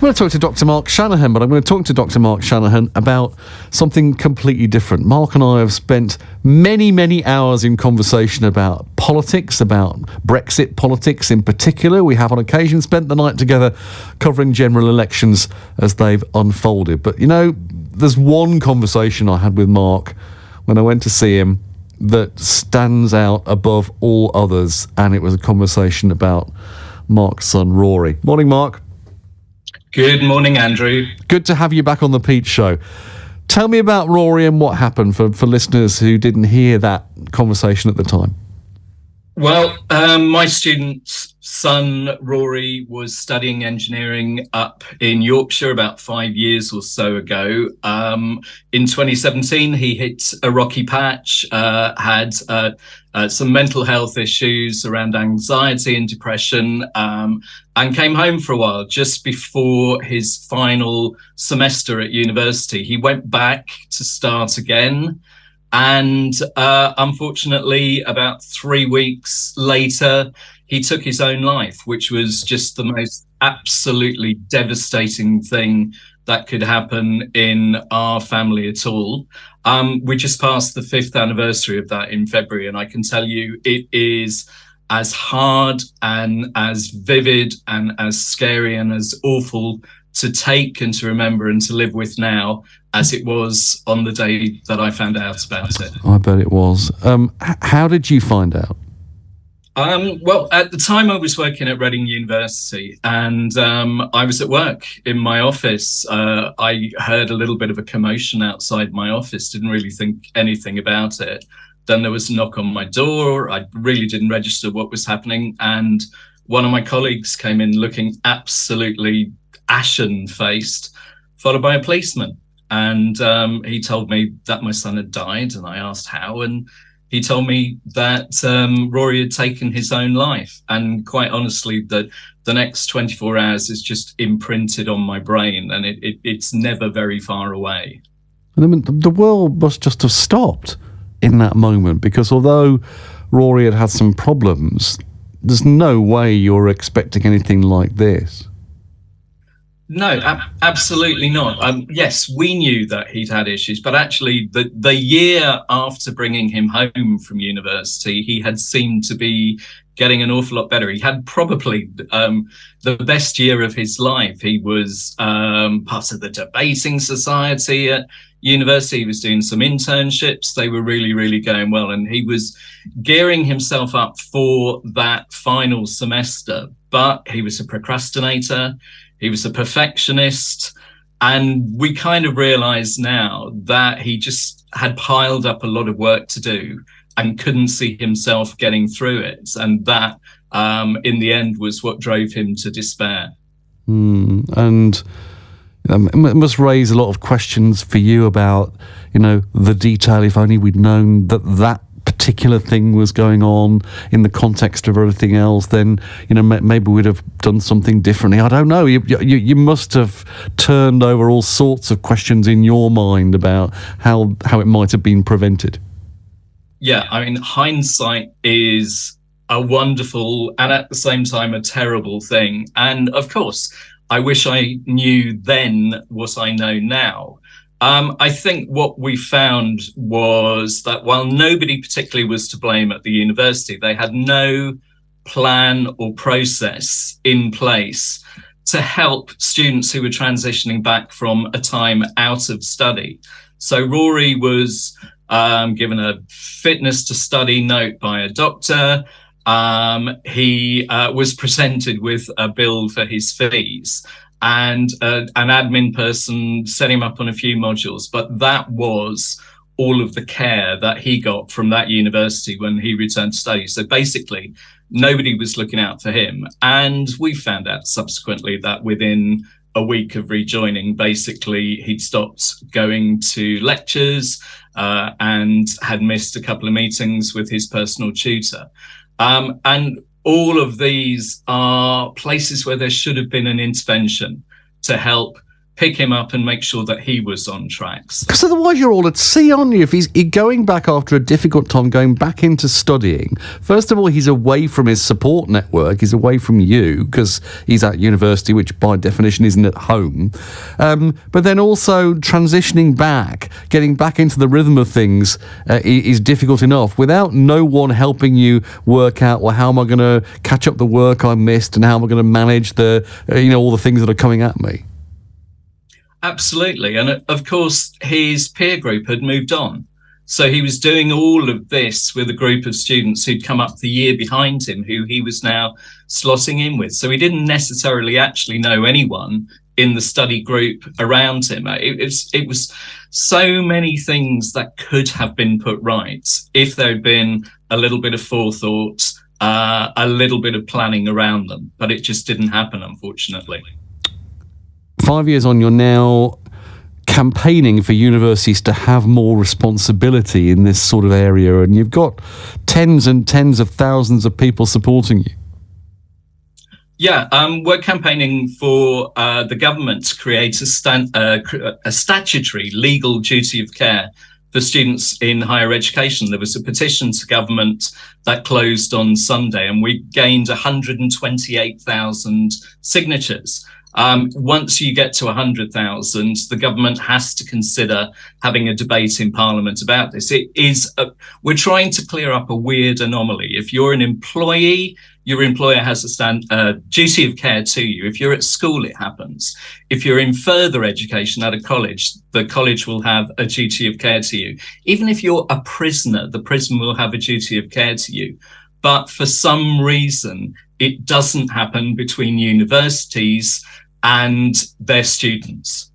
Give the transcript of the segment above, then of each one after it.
going to talk to Dr. Mark Shanahan, but I'm going to talk to Dr. Mark Shanahan about something completely different. Mark and I have spent many, many hours in conversation about politics, about Brexit politics in particular. We have on occasion spent the night together covering general elections as they've unfolded. But, you know, there's one conversation I had with Mark when I went to see him that stands out above all others, and it was a conversation about Mark's son, Rory. Morning, Mark. Good morning, Andrew. Good to have you back on the Pete Show. Tell me about Rory and what happened for listeners who didn't hear that conversation at the time. Well, my student's son, Rory, was studying engineering up in Yorkshire about 5 years or so ago. In 2017, he hit a rocky patch, had some mental health issues around anxiety and depression, and came home for a while just before his final semester at university. He went back to start again. And unfortunately, about 3 weeks later, he took his own life, which was just the most absolutely devastating thing that could happen in our family at all. We just passed the 5th anniversary of that in February, and I can tell you it is as hard and as vivid and as scary and as awful to take and to remember and to live with now as it was on the day that I found out about it. I bet it was. How did you find out? Well, at the time I was working at Reading University, and I was at work in my office. I heard a little bit of a commotion outside my office, didn't really think anything about it. Then there was a knock on my door. I really didn't register what was happening. And one of my colleagues came in looking absolutely ashen-faced, followed by a policeman. And he told me that my son had died, and I asked how, and he told me that Rory had taken his own life. And quite honestly, that the next 24 hours is just imprinted on my brain, and it's never very far away. I mean, the world must just have stopped in that moment, because although Rory had some problems, there's no way you're expecting anything like this. No, absolutely not. Yes, we knew that he'd had issues, but actually the year after bringing him home from university, he had seemed to be getting an awful lot better. He had probably the best year of his life. He was part of the debating society at university. He was doing some internships. They were really, really going well. And he was gearing himself up for that final semester, but he was a procrastinator. He was a perfectionist, and we kind of realize now that he just had piled up a lot of work to do and couldn't see himself getting through it. And that, in the end, was what drove him to despair. And it must raise a lot of questions for you about, you know, the detail. If only we'd known that particular thing was going on in the context of everything else, then, you know, maybe we'd have done something differently. I don't know. You must have turned over all sorts of questions in your mind about how it might have been prevented. Yeah, I mean, hindsight is a wonderful and at the same time a terrible thing. And of course, I wish I knew then what I know now. I think what we found was that while nobody particularly was to blame at the university, they had no plan or process in place to help students who were transitioning back from a time out of study. So Rory was given a fitness to study note by a doctor. He was presented with a bill for his fees, and an admin person set him up on a few modules. But that was all of the care that he got from that university when he returned to study. So basically, nobody was looking out for him. And we found out subsequently that within a week of rejoining, basically, he'd stopped going to lectures and had missed a couple of meetings with his personal tutor. And all of these are places where there should have been an intervention to help pick him up and make sure that he was on tracks. Because otherwise you're all at sea, aren't you? If he's going back after a difficult time, going back into studying, first of all, he's away from his support network, he's away from you, because he's at university, which by definition isn't at home. But then also transitioning back, getting back into the rhythm of things is difficult enough without no one helping you work out, well, how am I going to catch up the work I missed and how am I going to manage the, all the things that are coming at me? Absolutely. And of course, his peer group had moved on. So he was doing all of this with a group of students who'd come up the year behind him, who he was now slotting in with. So he didn't necessarily actually know anyone in the study group around him. It was so many things that could have been put right if there'd been a little bit of forethought, a little bit of planning around them. But it just didn't happen, unfortunately. 5 years on, you're now campaigning for universities to have more responsibility in this sort of area, and you've got tens and tens of thousands of people supporting you. Yeah, we're campaigning for the government to create a statutory legal duty of care for students in higher education. There was a petition to government that closed on Sunday, and we gained 128,000 signatures. Once you get to 100,000, the government has to consider having a debate in Parliament about this. We're trying to clear up a weird anomaly. If you're an employee, your employer has a duty of care to you. If you're at school, it happens. If you're in further education at a college, the college will have a duty of care to you. Even if you're a prisoner, the prison will have a duty of care to you. But for some reason, it doesn't happen between universities and their students.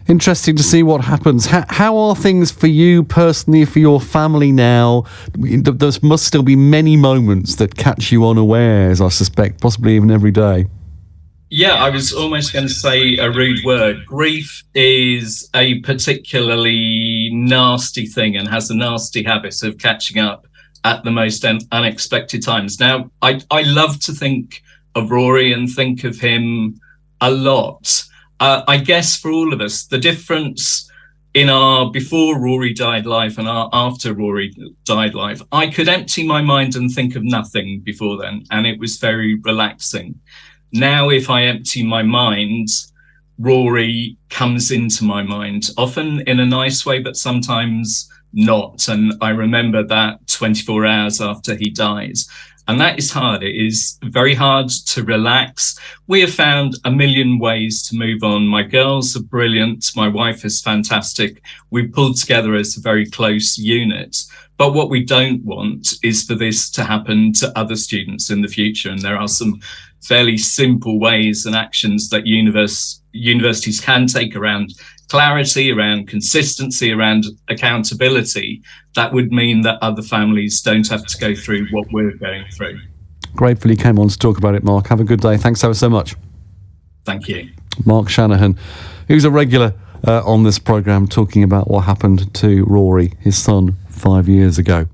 Interesting to see what happens. How are things for you personally, for your family now? There must still be many moments that catch you unawares, I suspect, possibly even every day. Yeah, I was almost going to say a rude word. Grief is a particularly nasty thing and has a nasty habit of catching up at the most unexpected times. Now, I love to think of Rory and think of him a lot. I guess for all of us, the difference in our before Rory died life and our after Rory died life, I could empty my mind and think of nothing before then, and it was very relaxing. Now, if I empty my mind, Rory comes into my mind, often in a nice way, but sometimes not. And I remember that 24 hours after he died. And that is hard. It is very hard to relax. We have found a million ways to move on. My girls are brilliant. My wife is fantastic. We've pulled together as a very close unit. But what we don't want is for this to happen to other students in the future. And there are some fairly simple ways and actions that universities can take around clarity, around consistency, around accountability, that would mean that other families don't have to go through what we're going through. Gratefully came on to talk about it, Mark. Have a good day. Thanks ever so much. Thank you. Mark Shanahan, who's a regular on this programme, talking about what happened to Rory, his son, 5 years ago.